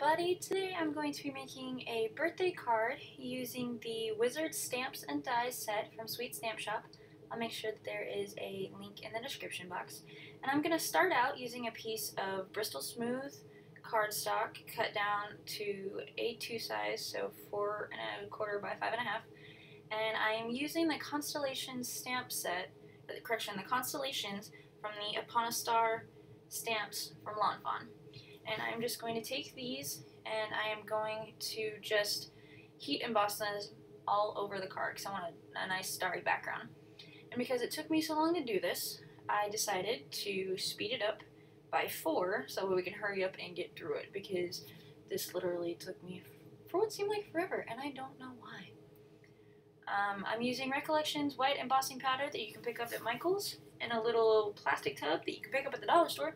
everybody! Today I'm going to be making a birthday card using the Wizard Stamps and Dies set from Sweet Stamp Shop. I'll make sure that there is a link in the description box. And I'm going to start out using a piece of Bristol Smooth cardstock cut down to A2 size, so 4 1/4 by 5 1/2. And I am using the Constellation stamp set, the Constellations from the Upon a Star stamps from Lawn Fawn. And I'm just going to take these and I am going to just heat emboss them all over the card because I want a nice starry background. And because it took me so long to do this, I decided to speed it up by 4 so we can hurry up and get through it, because this literally took me for what seemed like forever and I don't know why. I'm using Recollections white embossing powder that you can pick up at Michael's in a little plastic tub that you can pick up at the dollar store.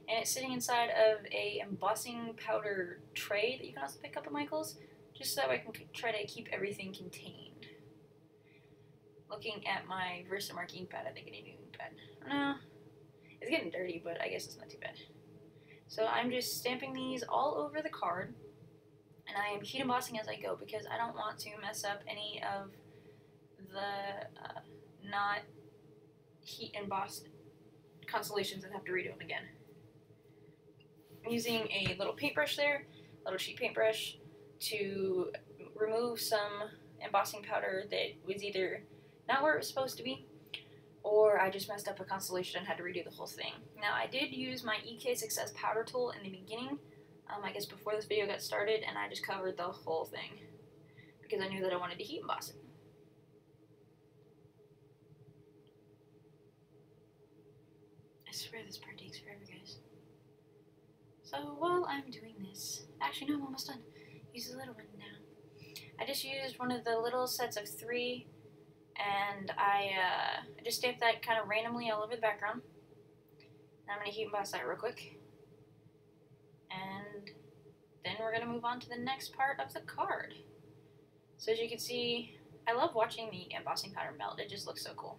And it's sitting inside of a embossing powder tray that you can also pick up at Michael's, just so I can try to keep everything contained. Looking at my Versamark ink pad, I think I need a new ink pad. No, it's getting dirty, but I guess it's not too bad. So I'm just stamping these all over the card, and I am heat embossing as I go because I don't want to mess up any of the not heat embossed constellations and have to redo them again. I'm using a little paintbrush there, a little cheap paintbrush, to remove some embossing powder that was either not where it was supposed to be, or I just messed up a constellation and had to redo the whole thing. Now, I did use my EK Success powder tool in the beginning, I guess before this video got started, and I just covered the whole thing because I knew that I wanted to heat emboss it. I swear this part takes forever, guys. So while I'm doing this, actually no, I'm almost done. Use the little one now. I just used one of the little sets of 3, and I just stamped that kind of randomly all over the background. Now I'm going to heat emboss that real quick. And then we're going to move on to the next part of the card. So as you can see, I love watching the embossing powder melt. It just looks so cool.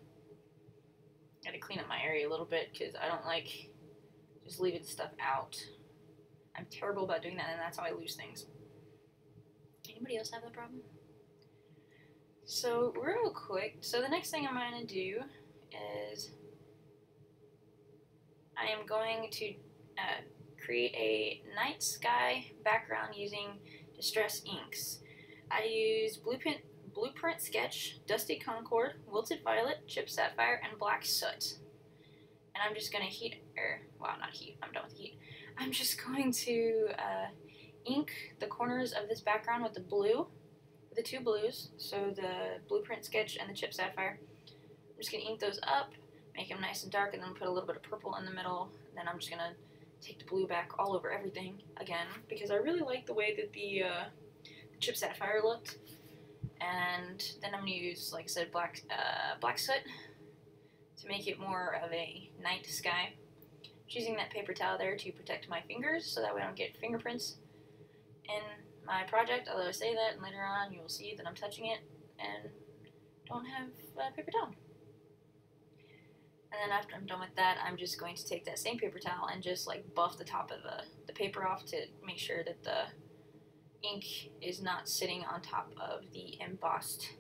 I got to clean up my area a little bit because I don't like just leaving stuff out. I'm terrible about doing that, and that's how I lose things. Anybody else have that problem? So real quick, so the next thing I'm going to do is I am going to create a night sky background using Distress inks. I use Blueprint Sketch, Dusty Concord, Wilted Violet, Chip Sapphire, and Black Soot. And I'm just going to I'm done with the heat. I'm just going to ink the corners of this background with the blue, with the 2 blues, so the Blueprint Sketch and the Chip Sapphire. I'm just going to ink those up, make them nice and dark, and then put a little bit of purple in the middle. Then I'm just going to take the blue back all over everything again, because I really like the way that the Chip Sapphire looked. And then I'm going to use, like I said, Black Soot to make it more of a night sky. I'm using that paper towel there to protect my fingers so that way I don't get fingerprints in my project, although I say that and later on you will see that I'm touching it and don't have a paper towel. And then after I'm done with that, I'm just going to take that same paper towel and just like buff the top of the paper off to make sure that the ink is not sitting on top of the embossed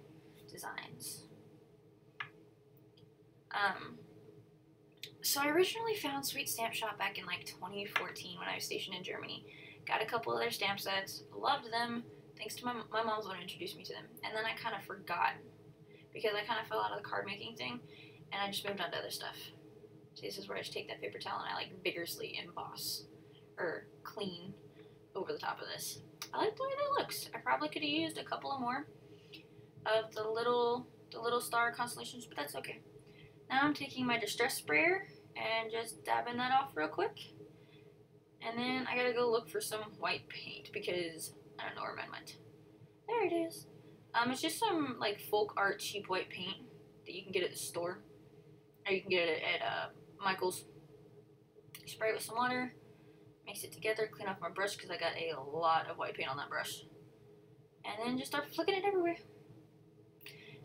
designs. So I originally found Sweet Stamp Shop back in like 2014 when I was stationed in Germany. Got a couple of their stamp sets, loved them, thanks to my mom's one who introduced me to them. And then I kind of forgot because I kind of fell out of the card making thing and I just moved on to other stuff. So this is where I just take that paper towel and I like vigorously emboss or clean over the top of this. I like the way that looks. I probably could have used a couple of more of the little star constellations, but that's okay. Now I'm taking my Distress sprayer and just dabbing that off real quick. And then I gotta go look for some white paint because I don't know where mine went. There it is. It's just some like folk art cheap white paint that you can get at the store. Or you can get it at Michael's. Spray it with some water, mix it together, clean off my brush because I got a lot of white paint on that brush. And then just start flicking it everywhere.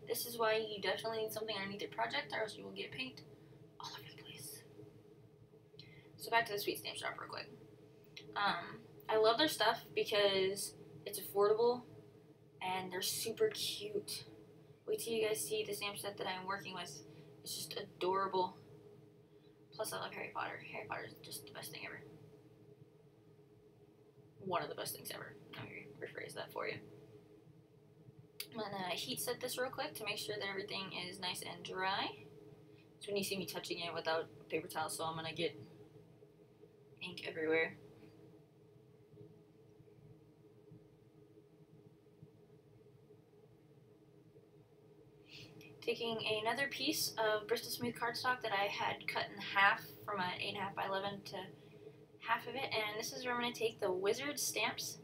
This is why you definitely need something underneath your project, or else you will get paint all over the place. So back to the Sweet Stamp Shop real quick. I love their stuff because it's affordable and they're super cute. Wait till you guys see the stamp set that I'm working with. It's just adorable. Plus, I love Harry Potter. Harry Potter is just the best thing ever. One of the best things ever. Let me rephrase that for you. I'm gonna heat set this real quick to make sure that everything is nice and dry. So when you see me touching it without a paper towel, so I'm gonna get ink everywhere. Taking another piece of Bristol Smooth cardstock that I had cut in half from an 8.5 by 11 to half of it, and this is where I'm going to take the Wizard stamps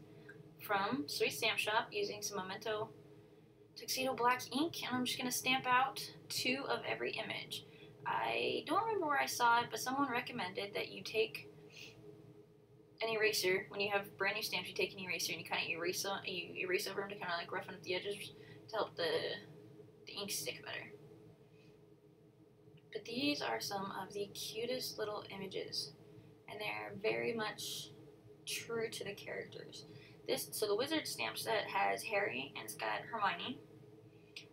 from Sweet Stamp Shop using some Memento Tuxedo Black ink, and I'm just going to stamp out 2 of every image. I don't remember where I saw it, but someone recommended that you take an eraser. When you have brand new stamps, you take an eraser and you kind of erase over them to kind of like roughen up the edges to help the ink stick better. But these are some of the cutest little images, and they're very much true to the characters. So the Wizard stamp set has Harry, and it's got Hermione.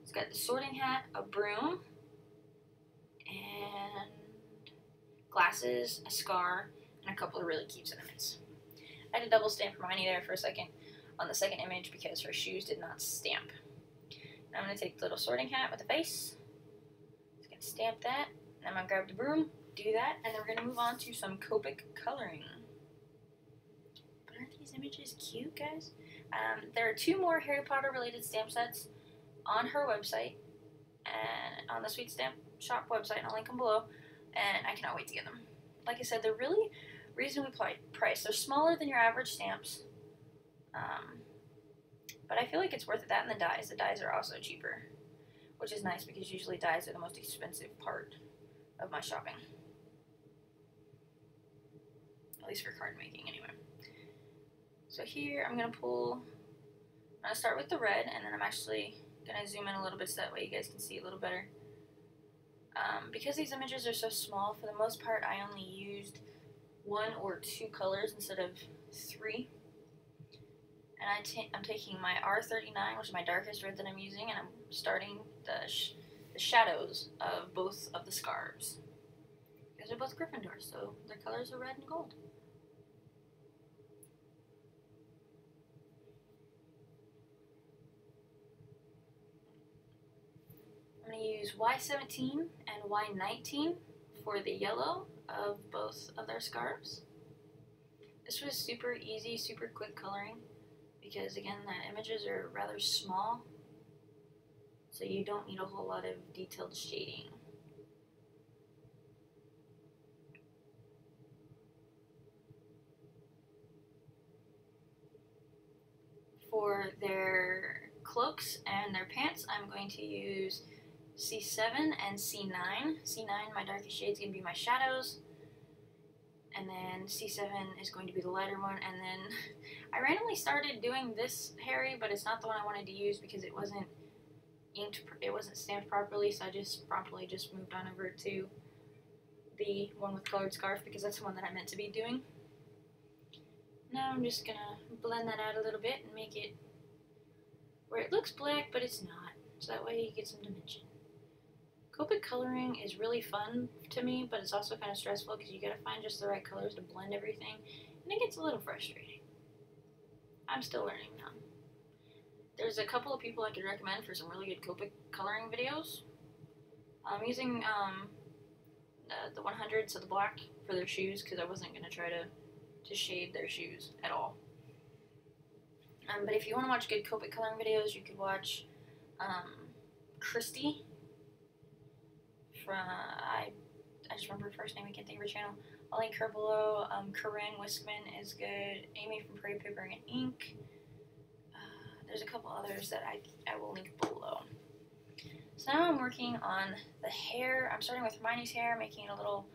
It's got the Sorting Hat, a broom, and glasses, a scar, and a couple of really cute sentiments. I had to double stamp Hermione there for a second on the second image because her shoes did not stamp. Now I'm going to take the little Sorting Hat with the face. Just going to stamp that. And I'm going to grab the broom, do that, and then we're going to move on to some Copic coloring. But aren't these images cute, guys? There are 2 more Harry Potter related stamp sets on her website and on the Sweet Stamp Shop website, and I'll link them below, and I cannot wait to get them. Like I said, they're really reasonably priced. They're smaller than your average stamps, but I feel like it's worth it. That and the dies. The dies are also cheaper, which is nice because usually dies are the most expensive part of my shopping. At least for card making, anyway. So here I'm going to start with the red, and then I'm actually going to zoom in a little bit so that way you guys can see a little better. Because these images are so small, for the most part I only used 1 or 2 colors instead of 3. And I'm taking my R39, which is my darkest red that I'm using, and I'm starting the shadows of both of the scarves. Because they're both Gryffindor, so their colors are red and gold. I'm going to use Y17 and Y19 for the yellow of both of their scarves. This was super easy, super quick coloring because, again, the images are rather small, so you don't need a whole lot of detailed shading. For their cloaks and their pants, I'm going to use C7 and C9. C9, my darkest shade, is going to be my shadows, and then C7 is going to be the lighter one. And then I randomly started doing this Harry, but it's not the one I wanted to use because it wasn't inked, it wasn't stamped properly, so I just promptly just moved on over to the one with colored scarf because that's the one that I meant to be doing. Now I'm just gonna blend that out a little bit and make it where it looks black, but it's not, so that way you get some dimension. Copic coloring is really fun to me, but it's also kind of stressful because you gotta find just the right colors to blend everything, and it gets a little frustrating. I'm still learning now. There's a couple of people I could recommend for some really good Copic coloring videos. I'm using the 100s of the black for their shoes because I wasn't gonna try to shade their shoes at all. But if you want to watch good Copic coloring videos, you could watch Christy from, I just remember her first name, I can't think of her channel. I'll link her below. Corinne Wiskman is good. Amy from Pretty Paper and Ink. There's a couple others that I will link below. So now I'm working on the hair. I'm starting with Hermione's hair, making it a little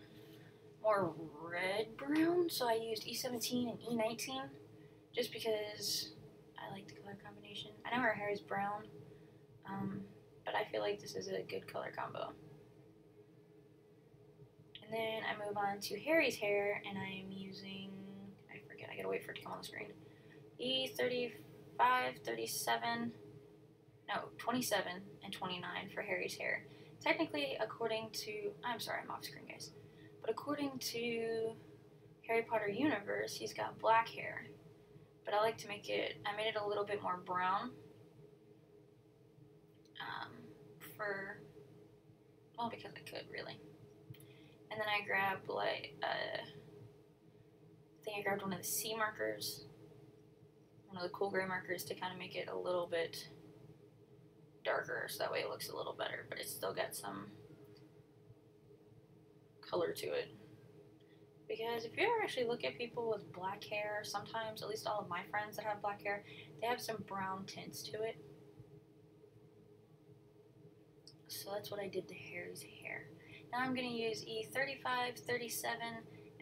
more red-brown. So I used E17 and E19 just because I like the color combination. I know her hair is brown, but I feel like this is a good color combo. And then I move on to Harry's hair, and I am using, I I gotta wait for it to come on the screen. E35, 37, no, 27 and 29 for Harry's hair. Technically, according to, I'm sorry, I'm off screen, guys. But according to Harry Potter universe, he's got black hair. But I like to make it, I made it a little bit more brown. Well, because I could, really. And then I grabbed, like, I think I grabbed one of the C markers. One of the cool gray markers to kind of make it a little bit darker, so that way it looks a little better, but it's still got some color to it. Because if you ever actually look at people with black hair, sometimes, at least all of my friends that have black hair, they have some brown tints to it. So that's what I did to Harry's hair. Now I'm going to use E35, 37,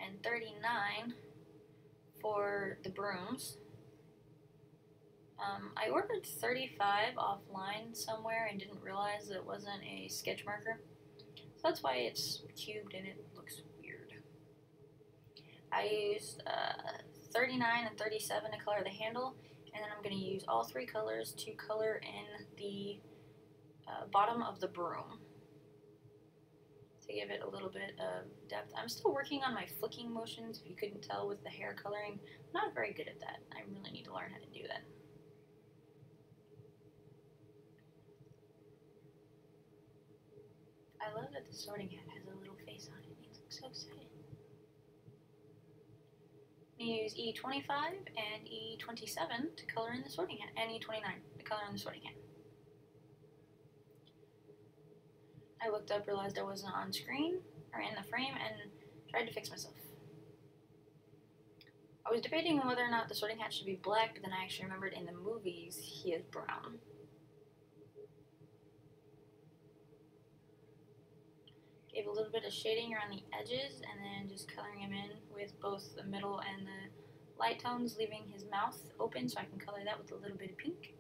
and 39 for the brooms. I ordered 35 offline somewhere and didn't realize that it wasn't a sketch marker. So that's why it's cubed and it looks weird. I used 39 and 37 to color the handle, and then I'm going to use all three colors to color in the bottom of the broom to give it a little bit of depth. I'm still working on my flicking motions, if you couldn't tell with the hair coloring. I'm not very good at that. I really need to learn how to do that. I love that the Sorting Hat has a little face on it. It looks so excited. I'm going to use E25 and E27 to color in the Sorting Hat, and E29 to color in the Sorting Hat. I looked up, realized I wasn't on screen, or in the frame, and tried to fix myself. I was debating whether or not the Sorting Hat should be black, but then I actually remembered in the movies he is brown. Gave a little bit of shading around the edges, and then just coloring him in with both the middle and the light tones, leaving his mouth open so I can color that with a little bit of pink.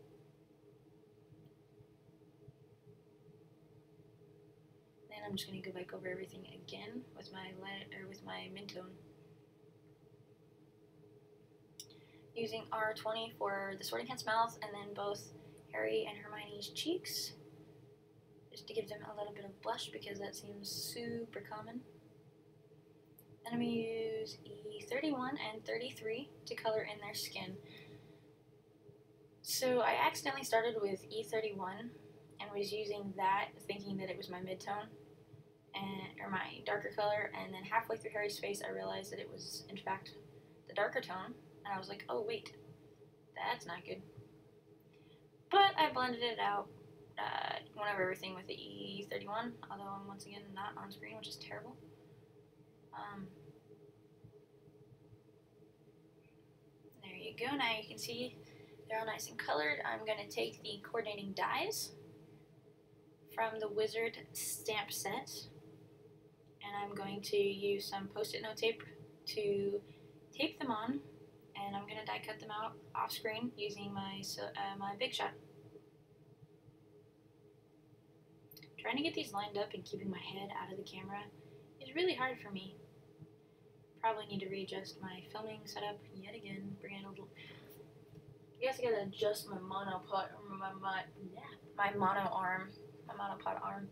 Then I'm just going to go back over everything again with my mint tone. Using R20 for the Sorting Hat's mouth, and then both Harry and Hermione's cheeks, just to give them a little bit of blush because that seems super common. Then I'm going to use E31 and 33 to color in their skin. So I accidentally started with E31 and was using that thinking that it was my mid-tone, or my darker color, and then halfway through Harry's face I realized that it was in fact the darker tone, and I was like, oh wait, that's not good. But I blended it out, went over everything with the E31, although I'm once again not on screen, which is terrible. There you go, now you can see they're all nice and colored. I'm going to take the coordinating dies from the Wizard stamp set, and I'm going to use some post-it note tape to tape them on, and I'm going to die cut them out off screen using my Big Shot. Trying to get these lined up and keeping my head out of the camera is really hard for me. Probably need to readjust my filming setup yet again. Bring in a little. I guess I gotta adjust my monopod, my monopod arm,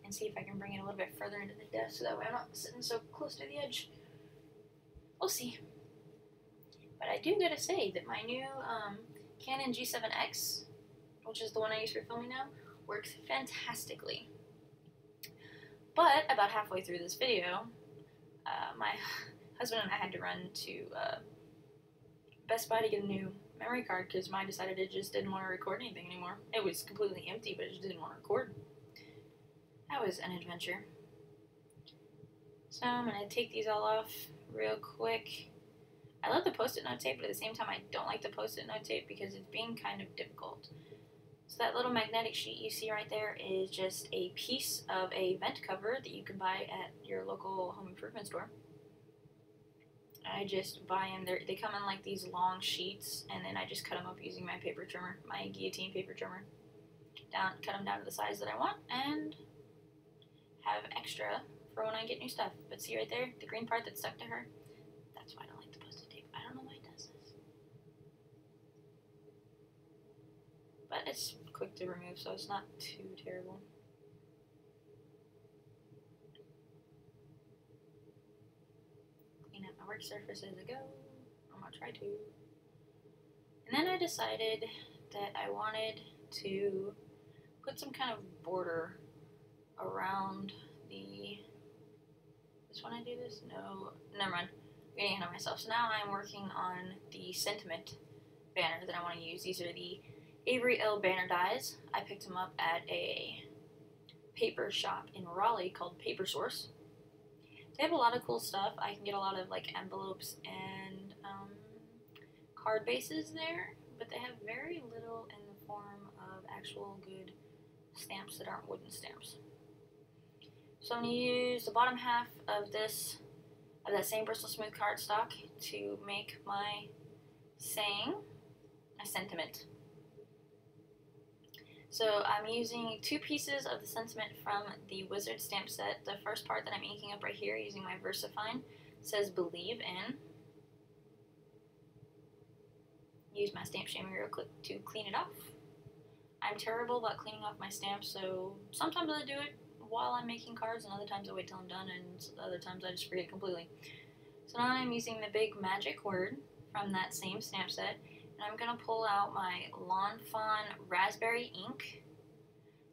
and see if I can bring it a little bit further into the desk so that way I'm not sitting so close to the edge. We'll see. But I do gotta say that my new Canon G7X, which is the one I use for filming now, works fantastically. But about halfway through this video, my husband and I had to run to Best Buy to get a new memory card because mine decided it just didn't want to record anything anymore. It was completely empty, but it just didn't want to record. That was an adventure. So I'm going to take these all off real quick. I love the post-it note tape, but at the same time I don't like the post-it note tape because it's being kind of difficult. So that little magnetic sheet you see right there is just a piece of a vent cover that you can buy at your local home improvement store. I just buy them, they come in like these long sheets, and then I just cut them up using my paper trimmer, my guillotine paper trimmer. Cut them down to the size that I want, and have extra for when I get new stuff. But see right there, the green part that's stuck to her? That's why I don't like the post-it tape. I don't know why it does but it's quick to remove, so it's not too terrible. Clean up my work surface as I go. I'm gonna try to. And then I decided that I wanted to put some kind of border around the. Just when I do this? No, never mind. I'm getting ahead of myself. So now I'm working on the sentiment banner that I want to use. These are the Avery Elle banner dies. I picked them up at a paper shop in Raleigh called Paper Source. They have a lot of cool stuff. I can get a lot of like envelopes and card bases there, but they have very little in the form of actual good stamps that aren't wooden stamps. So I'm going to use the bottom half of that same Bristol Smooth cardstock to make my saying, a sentiment. So I'm using 2 pieces of the sentiment from the Wizard stamp set. The first part that I'm inking up right here using my VersaFine says believe in. Use my stamp shaming real quick to clean it off. I'm terrible about cleaning off my stamps, so sometimes I do it while I'm making cards, and other times I wait till I'm done, and other times I just forget completely. So now I'm using the big magic word from that same stamp set, and I'm going to pull out my Lawn Fawn Raspberry ink.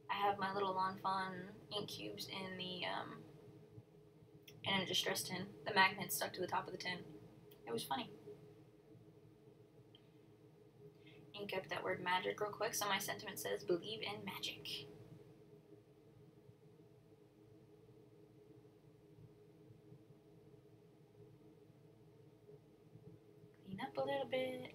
I have my little Lawn Fawn ink cubes in a distress tin. The magnet stuck to the top of the tin. It was funny. Ink up that word magic real quick, so my sentiment says believe in magic. Clean up a little bit.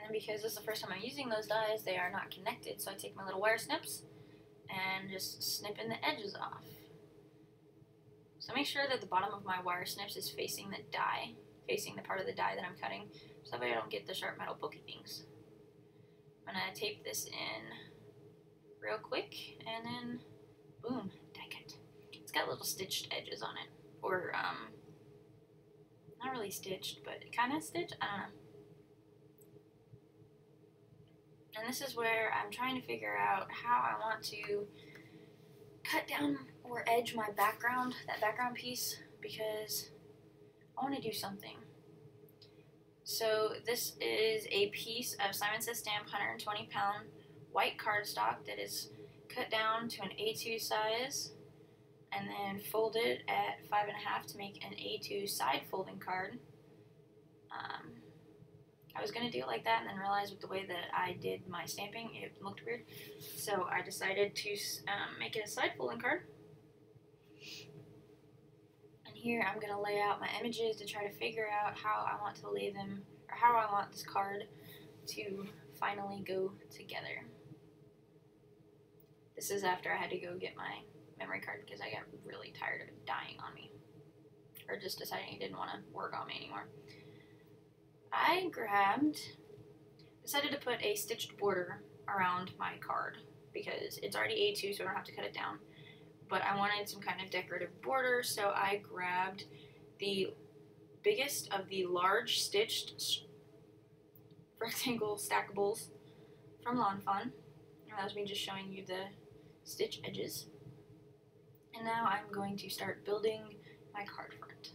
And because this is the first time I'm using those dies, they are not connected, so I take my little wire snips and just snipping the edges off. So make sure that the bottom of my wire snips is facing the die, facing the part of the die that I'm cutting, so that way I don't get the sharp metal pokey things. I'm going to tape this in real quick, and then boom, die cut. It's got little stitched edges on it, or not really stitched, but kind of stitched, I don't know. And this is where I'm trying to figure out how I want to cut down or edge my background, that background piece, because I want to do something. So this is a piece of Simon Says Stamp 120 pound white cardstock that is cut down to an A2 size and then folded at 5.5 to make an A2 side folding card. I was going to do it like that and then realized with the way that I did my stamping it looked weird, so I decided to make it a side folding card. And here I'm going to lay out my images to try to figure out how I want to lay them, or how I want this card to finally go together. This is after I had to go get my memory card because I got really tired of it dying on me, or just deciding it didn't want to work on me anymore. I decided to put a stitched border around my card because it's already A2, so I don't have to cut it down. But I wanted some kind of decorative border, so I grabbed the biggest of the large stitched rectangle stackables from Lawn Fawn. And that was me just showing you the stitch edges. And now I'm going to start building my card front.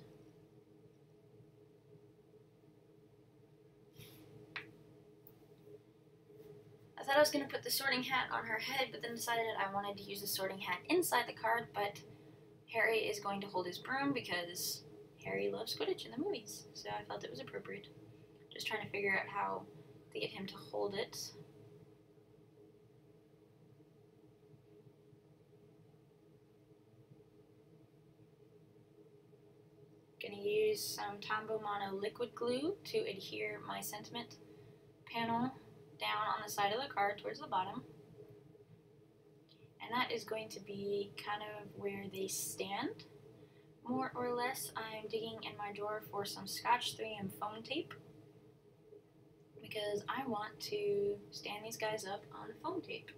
I thought I was going to put the sorting hat on her head, but then decided I wanted to use the sorting hat inside the card, but Harry is going to hold his broom because Harry loves Quidditch in the movies, so I felt it was appropriate. Just trying to figure out how to get him to hold it. Gonna use some Tombow Mono liquid glue to adhere my sentiment panel down on the side of the card towards the bottom. And that is going to be kind of where they stand. More or less, I'm digging in my drawer for some Scotch 3M foam tape because I want to stand these guys up on foam tape.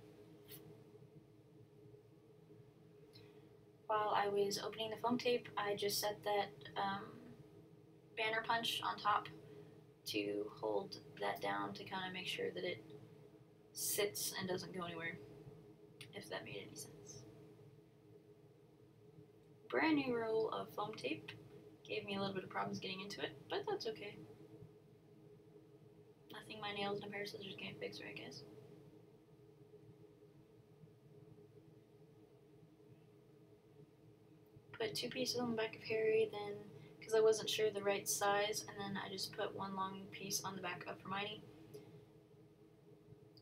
While I was opening the foam tape, I just set that banner punch on top to hold that down to kind of make sure that it sits and doesn't go anywhere, if that made any sense. Brand new roll of foam tape. Gave me a little bit of problems getting into it, but that's okay. Nothing my nails and a pair of scissors can't fix, right, guys? Put 2 pieces on the back of Harry, then, because I wasn't sure the right size, and then I just put 1 long piece on the back of Hermione.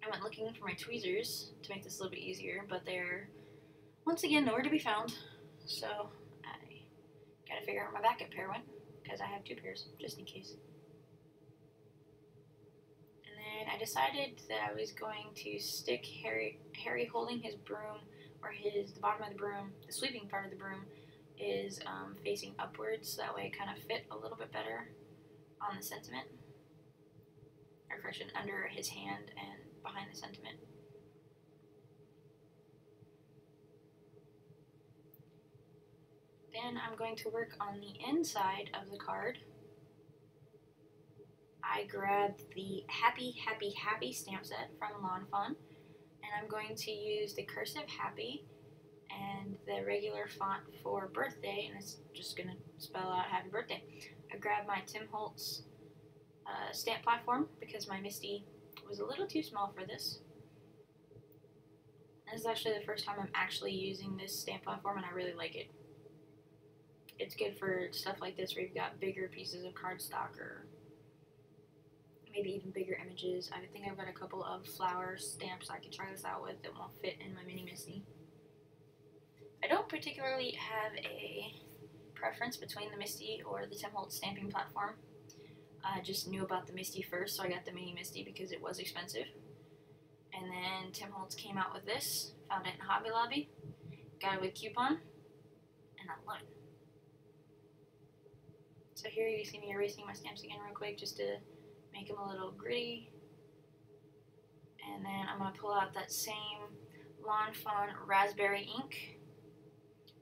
I went looking for my tweezers to make this a little bit easier, but they're, once again, nowhere to be found. So I gotta figure out where my backup pair went, because I have 2 pairs, just in case. And then I decided that I was going to stick Harry holding his broom, or the bottom of the broom, the sweeping part of the broom, is facing upwards, so that way it kind of fit a little bit better on the sentiment. Or correction, under his hand and behind the sentiment. Then I'm going to work on the inside of the card. I grabbed the Happy Happy Happy stamp set from Lawn Fawn, and I'm going to use the cursive Happy and the regular font for birthday, and it's just going to spell out Happy Birthday. I grabbed my Tim Holtz stamp platform because my Misty was a little too small for this. This is actually the first time I'm actually using this stamp platform, and I really like it. It's good for stuff like this where you've got bigger pieces of cardstock or maybe even bigger images. I think I've got a couple of flower stamps I could try this out with that won't fit in my mini Misty. I don't particularly have a preference between the Misty or the Tim Holtz stamping platform. I just knew about the Misty first, so I got the mini Misty because it was expensive. And then Tim Holtz came out with this, found it in Hobby Lobby, got it with coupon, and I love it. So here you see me erasing my stamps again real quick just to make them a little gritty. And then I'm going to pull out that same Lawn Fawn raspberry ink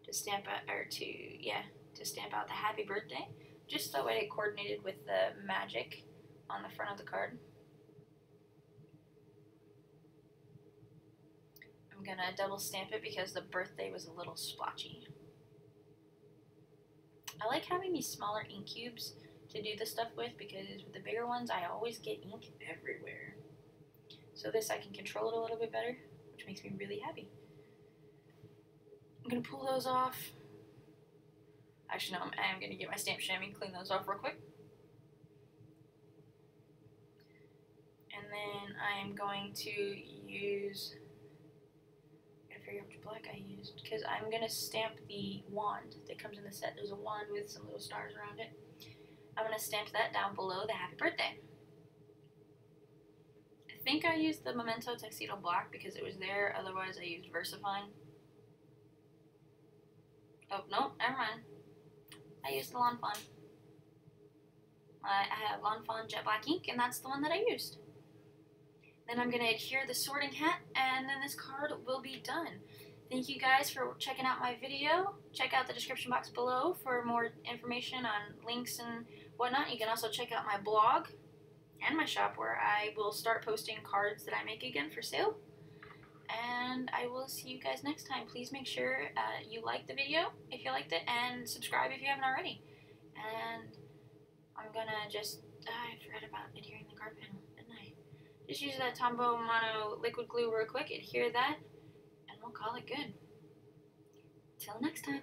to stamp out, to stamp out the Happy Birthday, just so it coordinated with the magic on the front of the card. I'm going to double stamp it because the birthday was a little splotchy. I like having these smaller ink cubes to do this stuff with because with the bigger ones I always get ink everywhere. So this I can control it a little bit better, which makes me really happy. I'm going to pull those off. Actually, no, I am going to get my stamp chamois and clean those off real quick. And then I am going to use, I gotta figure out which black I used, because I'm going to stamp the wand that comes in the set. There's a wand with some little stars around it. I'm going to stamp that down below the Happy Birthday. I think I used the Memento Tuxedo Black because it was there, otherwise I used VersaFine. Oh, no, never mind. I used the Lawn Fawn. I have Lawn Fawn Jet Black ink, and that's the one that I used. Then I'm going to adhere the sorting hat, and then this card will be done. Thank you guys for checking out my video. Check out the description box below for more information on links and whatnot. You can also check out my blog and my shop where I will start posting cards that I make again for sale. And I will see you guys next time. Please make sure you like the video if you liked it, and subscribe if you haven't already. And I'm gonna just, I forgot about adhering the card panel, didn't I? Just use that Tombow Mono liquid glue real quick, adhere that, and we'll call it good. Till next time.